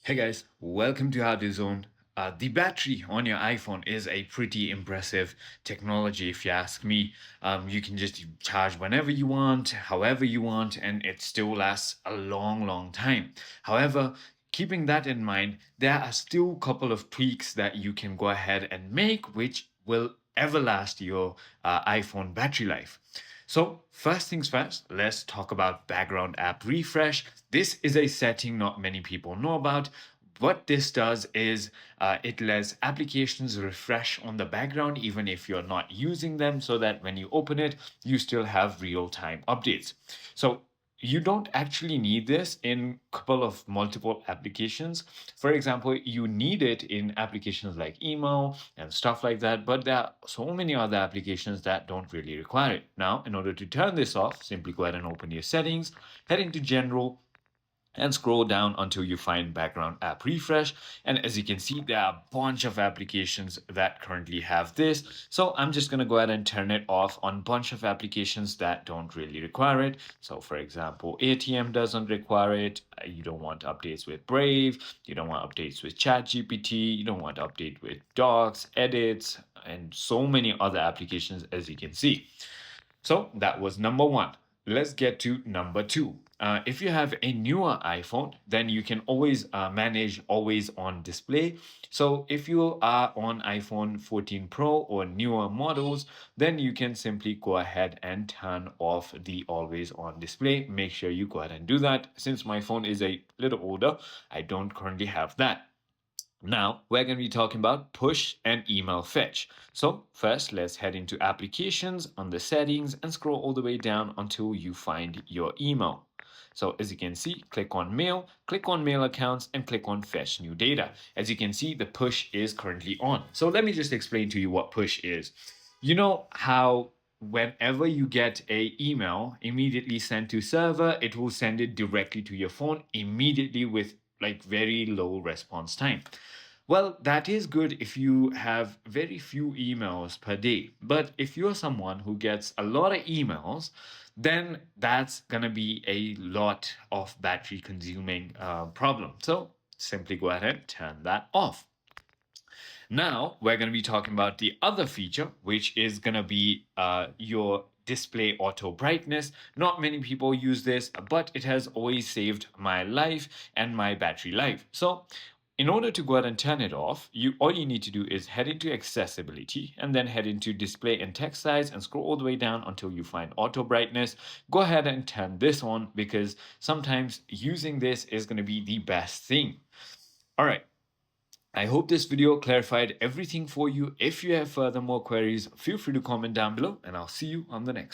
Hey guys, welcome to How to Zone. The battery on your iPhone is a pretty impressive technology, if you ask me. You can just charge whenever you want, however you want, and it still lasts a long, long time. However, keeping that in mind, there are still a couple of tweaks that you can go ahead and make, which will everlast your iPhone battery life. So, first things first, let's talk about background app refresh. This is a setting not many people know about. What this does is it lets applications refresh on the background even if you're not using them, so that when you open it, you still have real time updates. So, you don't actually need this in a couple of multiple applications. For example, you need it in applications like email and stuff like that, but there are so many other applications that don't really require it. Now, in order to turn this off, simply go ahead and open your settings, head into general, and scroll down until you find background app refresh. And as you can see, there are a bunch of applications that currently have this. So I'm just going to go ahead and turn it off on a bunch of applications that don't really require it. So for example, ATM doesn't require it. You don't want updates with Brave. You don't want updates with ChatGPT. You don't want update with Docs, Edits, and so many other applications, as you can see. So that was number one. Let's get to number two. If you have a newer iPhone, then you can always manage always on display. So if you are on iPhone 14 Pro or newer models, then you can simply go ahead and turn off the always on display. Make sure you go ahead and do that. Since my phone is a little older, I don't currently have that. Now, we're going to be talking about push and email fetch. So, first, let's head into applications on the settings and scroll all the way down until you find your email. So, as you can see, click on mail accounts, and click on fetch new data. As you can see, the push is currently on. So, let me just explain to you what push is. You know how whenever you get a email immediately sent to server, it will send it directly to your phone immediately with like very low response time. Well, that is good if you have very few emails per day. But if you're someone who gets a lot of emails, then that's going to be a lot of battery consuming problem. So simply go ahead and turn that off. Now, we're going to be talking about the other feature, which is going to be your display auto brightness. Not many people use this, but it has always saved my life and my battery life. So, in order to go ahead and turn it off, all you need to do is head into accessibility and then head into display and text size and scroll all the way down until you find auto brightness. Go ahead and turn this on because sometimes using this is going to be the best thing. All right. I hope this video clarified everything for you. If you have further more queries, feel free to comment down below and I'll see you on the next.